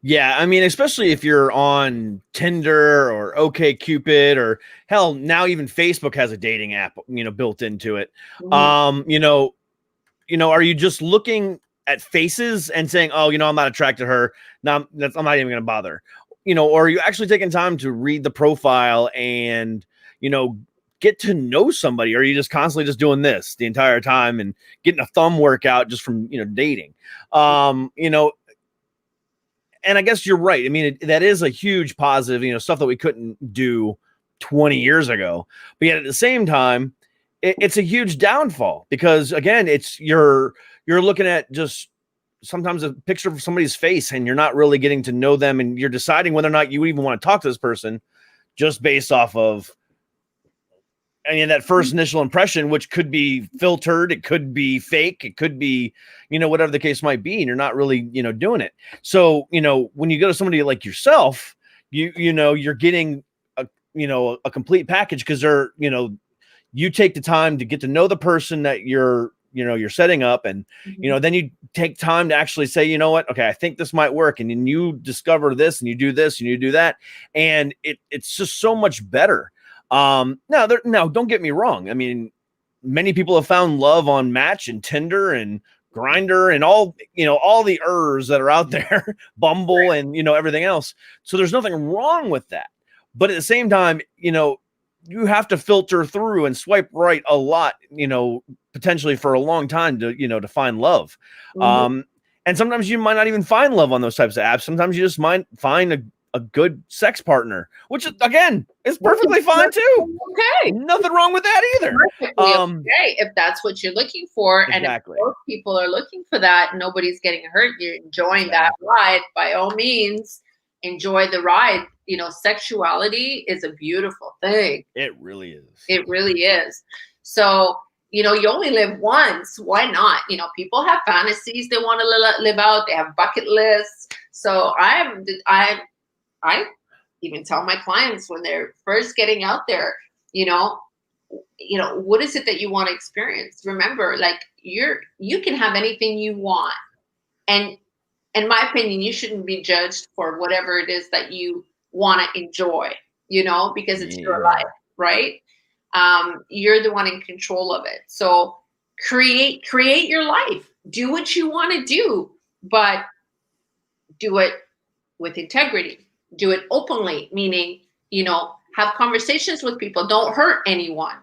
Yeah, I mean, especially if you're on Tinder or OkCupid, or hell, now even Facebook has a dating app, built into it. Mhm. Are you just looking at faces and saying, "Oh, I'm not attracted to her. No, I'm not even going to bother." Or are you actually taking time to read the profile and, get to know somebody? Or are you just constantly just doing this the entire time and getting a thumb workout just from, dating? And I guess you're right. I mean, that is a huge positive, stuff that we couldn't do 20 years ago. But yet at the same time, it's a huge downfall because again, you're looking at just sometimes a picture of somebody's face and you're not really getting to know them, and you're deciding whether or not you even want to talk to this person just based off of, I mean, that first initial impression, which could be filtered, it could be fake, it could be, whatever the case might be, and you're not really, doing it. So, when you go to somebody like yourself, you're getting a complete package because they're, you take the time to get to know the person that you're setting up, and then you take time to actually say, you know what, okay, I think this might work, and then you discover this and you do this and you do that, and it's just so much better. Now don't get me wrong. I mean, many people have found love on Match and Tinder and Grinder and all the that are out there, Bumble and everything else. So there's nothing wrong with that. But at the same time, you have to filter through and swipe right a lot, potentially for a long time to find love. Mhm. And sometimes you might not even find love on those types of apps. Sometimes you just might find a good sex partner, which again is perfectly fine too. Okay. Nothing wrong with that either. Perfectly okay if that's what you're looking for. And if Exactly. most people are looking for that, nobody's getting hurt, you're enjoying that ride, by all means, enjoy the ride. Sexuality is a beautiful thing. It really is. It really is. So, you only live once. Why not? People have fantasies they want to live out. They have bucket lists. So I even tell my clients when they're first getting out there, what is it that you want to experience? Remember, like you can have anything you want. And in my opinion, you shouldn't be judged for whatever it is that you want to enjoy, because it's your life, right? You're the one in control of it. So create your life. Do what you want to do, but do it with integrity. Do it openly, meaning, have conversations with people. Don't hurt anyone,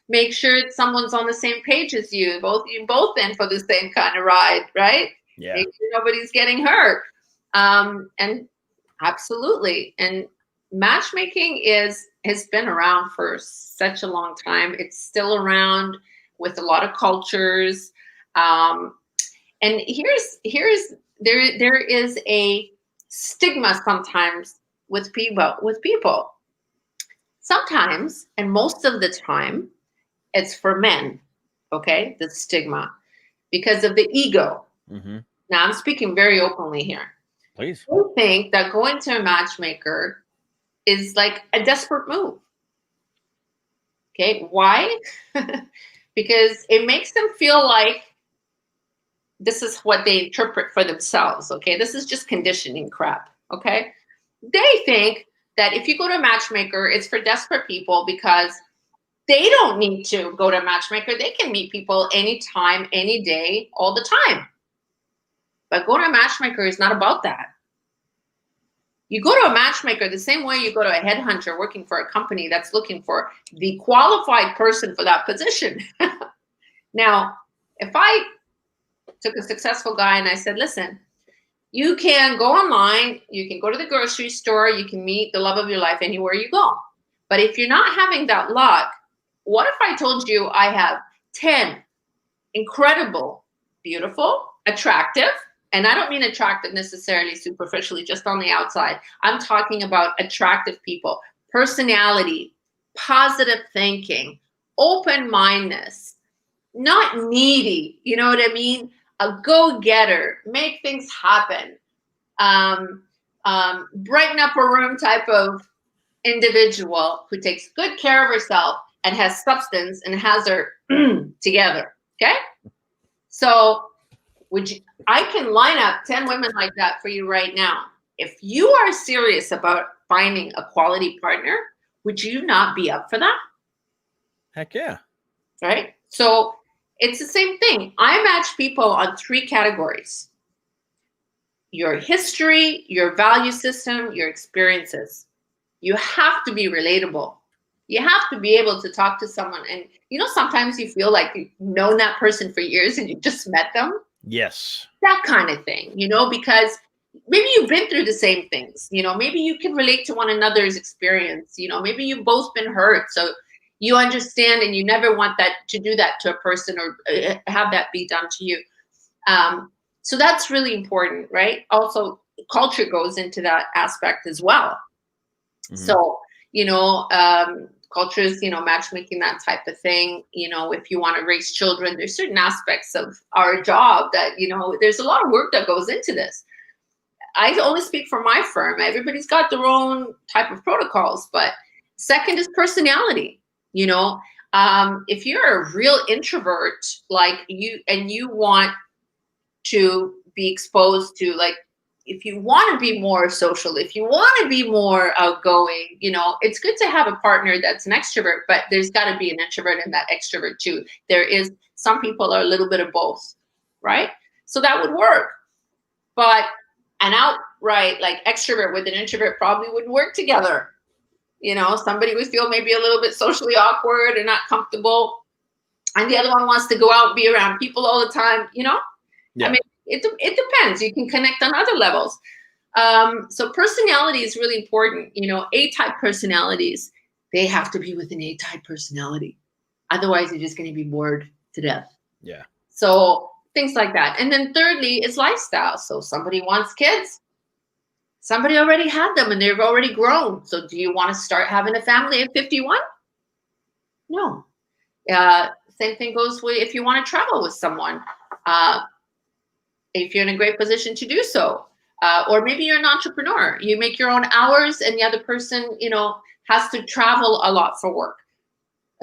make sure someone's on the same page as you. You both in for the same kind of ride, right? Yeah. Make sure nobody's getting hurt. And absolutely. And matchmaking has been around for such a long time. It's still around with a lot of cultures. And there is a stigma sometimes with people. Sometimes, and most of the time, it's for men. Okay, the stigma because of the ego. Mm-hmm. Now I'm speaking very openly here. Please. I think that going to a matchmaker is like a desperate move. Okay, why? Because it makes them feel like this is what they interpret for themselves. Okay, this is just conditioning crap. Okay, they think that if you go to a matchmaker, it's for desperate people because they don't need to go to a matchmaker. They can meet people anytime, any day, all the time. But going to a matchmaker is not about that. You go to a matchmaker the same way you go to a headhunter working for a company that's looking for the qualified person for that position. Now, if I took a successful guy and I said, listen, you can go online, you can go to the grocery store, you can meet the love of your life anywhere you go. But if you're not having that luck, what if I told you I have 10 incredible, beautiful, attractive, and I don't mean attractive necessarily superficially, just on the outside. I'm talking about attractive people, personality, positive thinking, open-mindedness, not needy, you know what I mean? A go-getter, make things happen, brighten up a room type of individual who takes good care of herself and has substance and has her together, okay? So I can line up 10 women like that for you right now. If you are serious about finding a quality partner, would you not be up for that? Heck yeah. Right? So it's the same thing. I match people on 3 categories: your history, your value system, your experiences. You have to be relatable. You have to be able to talk to someone. And, sometimes you feel like you've known that person for years and you just met them. Yes. That kind of thing, because maybe you've been through the same things. Maybe you can relate to one another's experience. Maybe you've both been hurt. So you understand, and you never want that to do that to a person, or have that be done to you. So that's really important, right? Also, culture goes into that aspect as well. Mm-hmm. So, cultures, matchmaking, that type of thing. If you want to raise children, there's certain aspects of our job that, there's a lot of work that goes into this. I only speak for my firm. Everybody's got their own type of protocols, but second is personality. If you're a real introvert, like you, and you want to be exposed to, like, if you want to be more social, if you want to be more outgoing, it's good to have a partner that's an extrovert, but there's got to be an introvert and that extrovert too. Some people are a little bit of both, right? So that would work. But an outright, like, extrovert with an introvert probably wouldn't work together. Somebody would feel maybe a little bit socially awkward and not comfortable, and the other one wants to go out and be around people all the time, Yeah. I mean, it depends. You can connect on other levels. So personality is really important. A-type personalities, they have to be with an A-type personality. Otherwise, you're just going to be bored to death. Yeah. So things like that. And then thirdly is lifestyle. So somebody wants kids. Somebody already had them and they've already grown. So do you want to start having a family at 51? No. Same thing goes with if you want to travel with someone. If you're in a great position to do so, or maybe you're an entrepreneur, you make your own hours and the other person, has to travel a lot for work.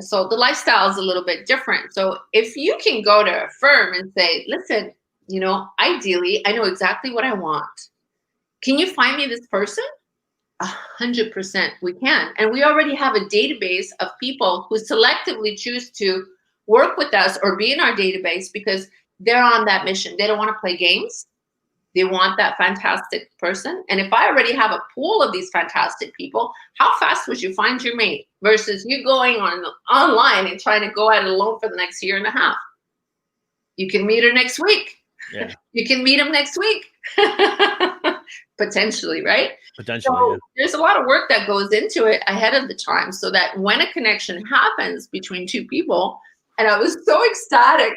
So the lifestyle is a little bit different. So if you can go to a firm and say, listen, ideally, I know exactly what I want. Can you find me this person? 100% we can. And we already have a database of people who selectively choose to work with us or be in our database because they're on that mission. They don't want to play games. They want that fantastic person. And if I already have a pool of these fantastic people, how fast would you find your mate versus you going online and trying to go at it alone for the next year and a half? You can meet her next week. Yeah. You can meet him next week. Potentially, right? Potentially. So yeah. There's a lot of work that goes into it ahead of the time so that when a connection happens between two people, and I was so ecstatic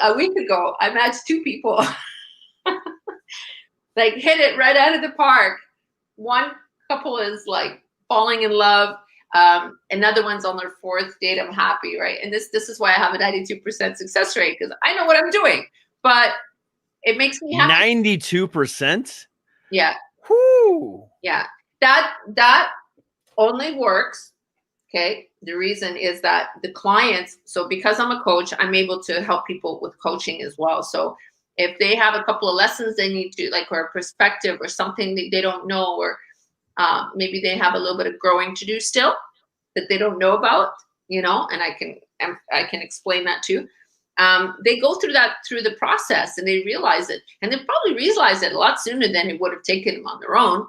a week ago, I matched 2 people. Like, hit it right out of the park. One couple is like falling in love. Another one's on their 4th date. I'm happy, right? And this is why I have a 92% success rate, because I know what I'm doing. But it makes me happy. 92%? Yeah. Whoo. Yeah. That only works. Okay. The reason is that the clients, so because I'm a coach, I'm able to help people with coaching as well. So if they have a couple of lessons they need to, like, or a perspective or something that they don't know, or maybe they have a little bit of growing to do still that they don't know about, and I can explain that too. They go through the process and they realize it, and they probably realize it a lot sooner than it would have taken them on their own.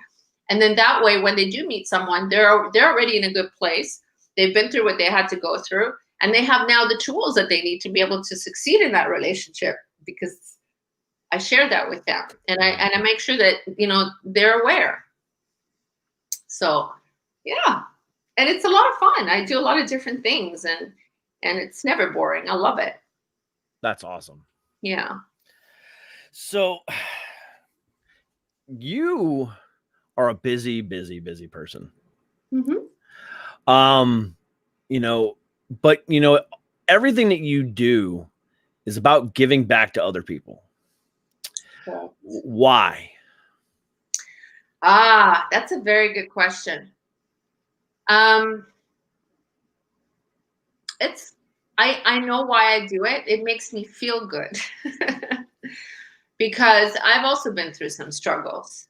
And then that way, when they do meet someone, they're already in a good place. They've been through what they had to go through, and they have now the tools that they need to be able to succeed in that relationship, because I share that with them, and I make sure that they're aware. So yeah, and it's a lot of fun. I do a lot of different things, and it's never boring. I love it. That's awesome. Yeah. So you are a busy person. Mm-hmm. But everything that you do is about giving back to other people. Okay. Why? That's a very good question. I know why I do it. It makes me feel good. because I've also been through some struggles.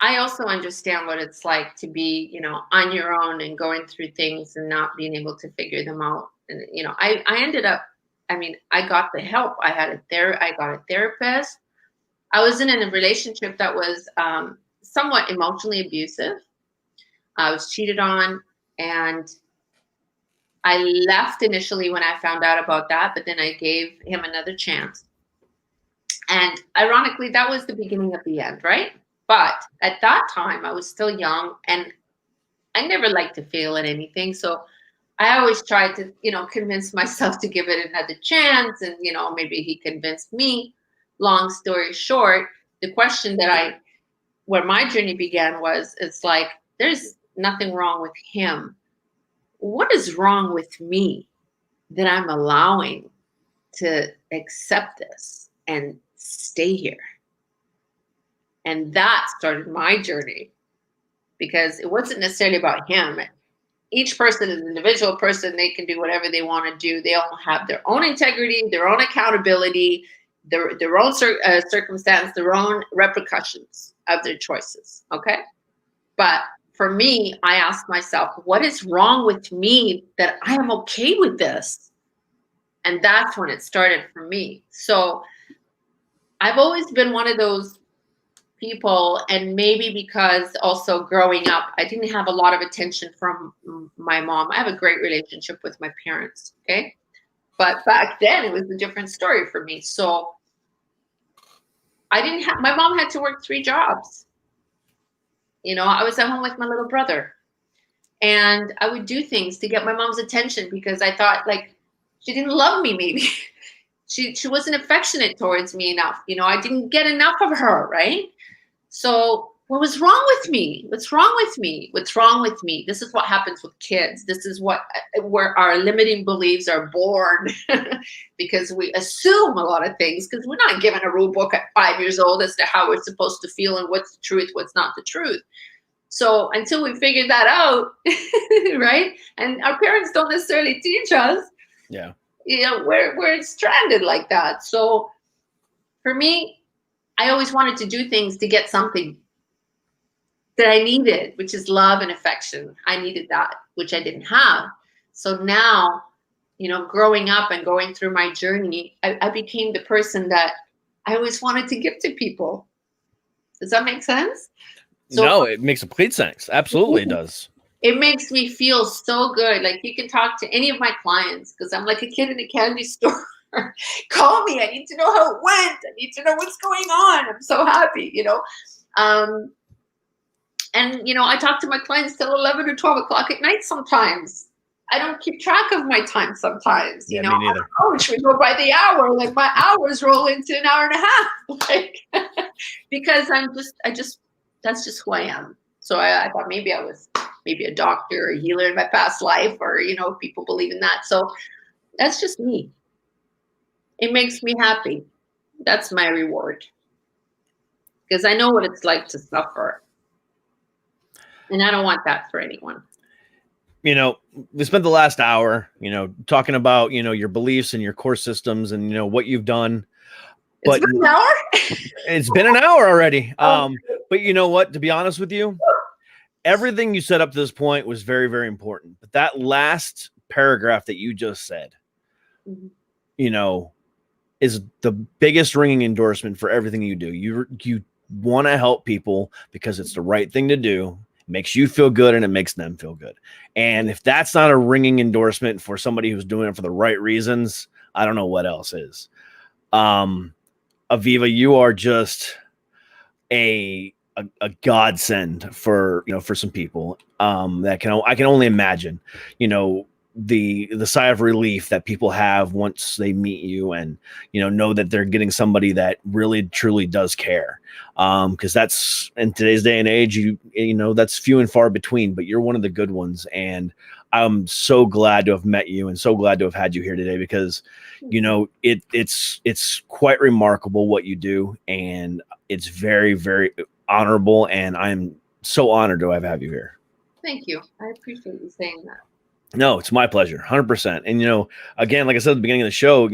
I also understand what it's like to be, on your own and going through things and not being able to figure them out. And, I ended up, I got the help. I got a therapist. I was in a relationship that was somewhat emotionally abusive. I was cheated on, and I left initially when I found out about that, but then I gave him another chance. And ironically, that was the beginning of the end, right? But at that time, I was still young, and I never liked to fail at anything. So I always tried to, convince myself to give it another chance. And, maybe he convinced me. Long story short, the question where my journey began was, it's like, there's nothing wrong with him. What is wrong with me that I'm allowing to accept this and stay here? And that started my journey, because it wasn't necessarily about him. Each person is an individual person. They can do whatever they want to do. They all have their own integrity, their own accountability, their own circumstance, their own repercussions of their choices. Okay. But for me, I asked myself, what is wrong with me that I am okay with this? And that's when it started for me. So I've always been one of those people, and maybe because also growing up, I didn't have a lot of attention from my mom. I have a great relationship with my parents, okay? But back then, it was a different story for me. So my mom had to work 3 jobs. I was at home with my little brother, and I would do things to get my mom's attention, because I thought, like, she didn't love me, maybe. She wasn't affectionate towards me enough. I didn't get enough of her, right? So what was wrong with me? What's wrong with me? What's wrong with me? This is what happens with kids. This is where our limiting beliefs are born, because we assume a lot of things, because we're not given a rule book at 5 years old as to how we're supposed to feel and what's the truth, what's not the truth. So until we figure that out, right? And our parents don't necessarily teach us. Yeah. We're stranded like that. So for me, I always wanted to do things to get something that I needed, which is love and affection. I needed that, which I didn't have. So now, growing up and going through my journey, I became the person that I always wanted to give to people. Does that make sense? So, no, it makes complete sense. Absolutely, it does. It makes me feel so good. Like, you can talk to any of my clients, because I'm like a kid in a candy store. Call me. I need to know how it went. I need to know what's going on. I'm so happy, And, I talk to my clients till 11 or 12 o'clock at night sometimes. I don't keep track of my time sometimes. Yeah, me neither. Coach, we go by the hour. Like, my hours roll into an hour and a half. Like, because that's just who I am. So I thought maybe I was a doctor or a healer in my past life, or, people believe in that. So that's just me. It makes me happy. That's my reward. Because I know what it's like to suffer. And I don't want that for anyone. We spent the last hour, talking about, your beliefs and your core systems and, what you've done. But it's been an hour? It's been an hour already. But you know what? To be honest with you, everything you said up to this point was very, very important. But that last paragraph that you just said, is the biggest ringing endorsement for everything you do. You want to help people because it's the right thing to do. It makes you feel good and it makes them feel good. And if that's not a ringing endorsement for somebody who's doing it for the right reasons, I don't know what else is. Aviva, you are just a godsend for some people. I can only imagine, the sigh of relief that people have once they meet you and know that they're getting somebody that really truly does care, because that's, in today's day and age, that's few and far between, but you're one of the good ones. And I'm so glad to have met you and so glad to have had you here today, because it's quite remarkable what you do, and it's very, very honorable, and I'm so honored to have you here. Thank you. I appreciate you saying that. No, it's my pleasure. 100%. And, again, like I said at the beginning of the show,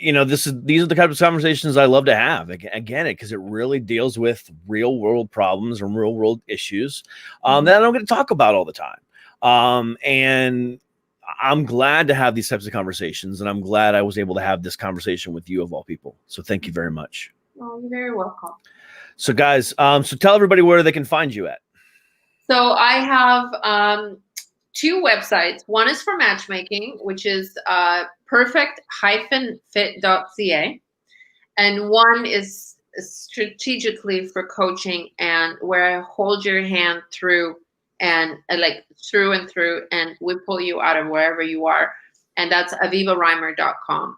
these are the types of conversations I love to have. Again, because it really deals with real world problems and real world issues that I don't get to talk about all the time. And I'm glad to have these types of conversations, and I'm glad I was able to have this conversation with you of all people. So thank you very much. Oh, you're very welcome. So guys, so tell everybody where they can find you at. So I have 2 websites. One is for matchmaking, which is perfect-fit.ca. And one is strategically for coaching, and where I hold your hand through and through and through, and we pull you out of wherever you are. And that's avivareimer.com.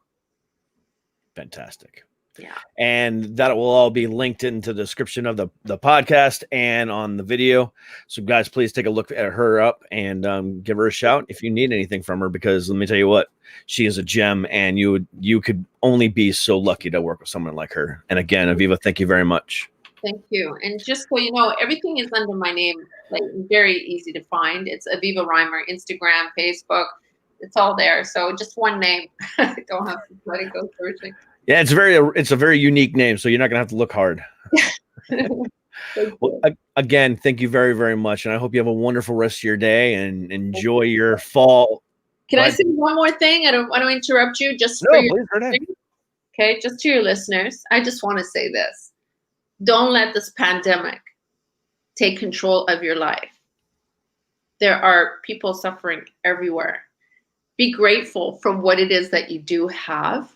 Fantastic. Yeah. And that will all be linked into the description of the podcast and on the video. So guys, please take a look at her up and give her a shout if you need anything from her, because let me tell you what, she is a gem, and you could only be so lucky to work with someone like her. And again, Aviva, thank you very much. Thank you. And just so you know, everything is under my name, like very easy to find. It's Aviva Reimer, Instagram, Facebook, it's all there. So just one name. Don't have to let it go searching. Yeah, it's a very unique name, so you're not gonna have to look hard. Well, again, thank you very, very much, and I hope you have a wonderful rest of your day and enjoy your fall. Can I say one more thing? I don't want to interrupt you. Just no, for your please, right. Okay, just to your listeners, I just want to say this: don't let this pandemic take control of your life. There are people suffering everywhere. Be grateful for what it is that you do have.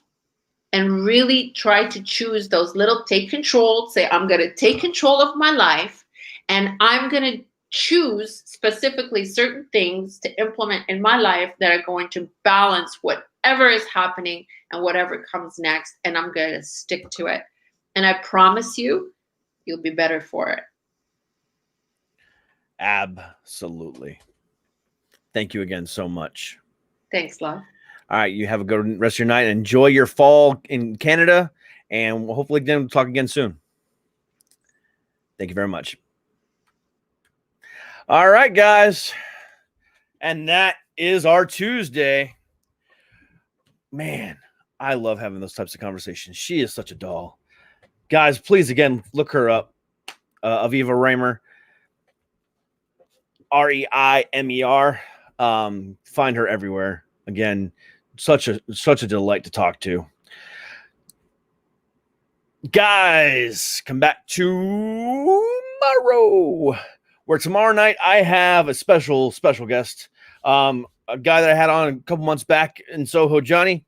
And really try to choose those little take control. Say, I'm going to take control of my life, and I'm going to choose specifically certain things to implement in my life that are going to balance whatever is happening and whatever comes next. And I'm going to stick to it. And I promise you, you'll be better for it. Absolutely. Thank you again so much. Thanks, love. All right, you have a good rest of your night. Enjoy your fall in Canada, and we'll hopefully talk again soon. Thank you very much. All right, guys. And that is our Tuesday. Man, I love having those types of conversations. She is such a doll. Guys, please, again, look her up. Aviva Reimer. Reimer. Find her everywhere. Again, such a delight to talk to. Guys, come back tomorrow, where tomorrow night I have a special guest, a guy that I had on a couple months back in Soho, Johnny.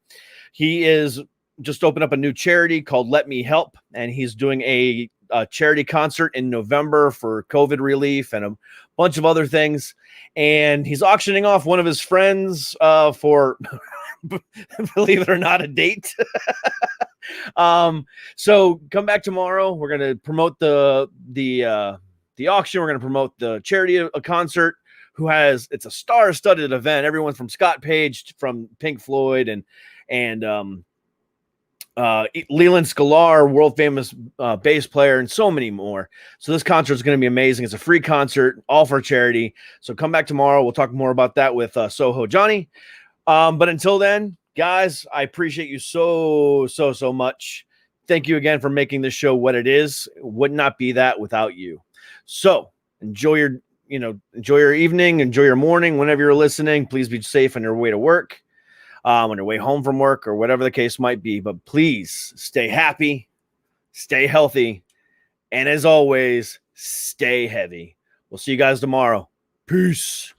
He is just opened up a new charity called Let Me Help, and he's doing a charity concert in November for COVID relief and a bunch of other things. And he's auctioning off one of his friends for, believe it or not, a date. So come back tomorrow. We're going to promote the auction. We're going to promote the charity a concert. It's a star-studded event. Everyone from Scott Page from Pink Floyd and Leland Sklar, world famous bass player, and so many more. So this concert is going to be amazing. It's a free concert, all for charity. So come back tomorrow. We'll talk more about that with Soho Johnny. But until then, guys, I appreciate you so much. Thank you again for making this show what it is. It would not be that without you. So enjoy your evening, enjoy your morning, whenever you're listening. Please be safe on your way to work. On your way home from work, or whatever the case might be. But please stay happy, stay healthy, and as always, stay heavy. We'll see you guys tomorrow. Peace.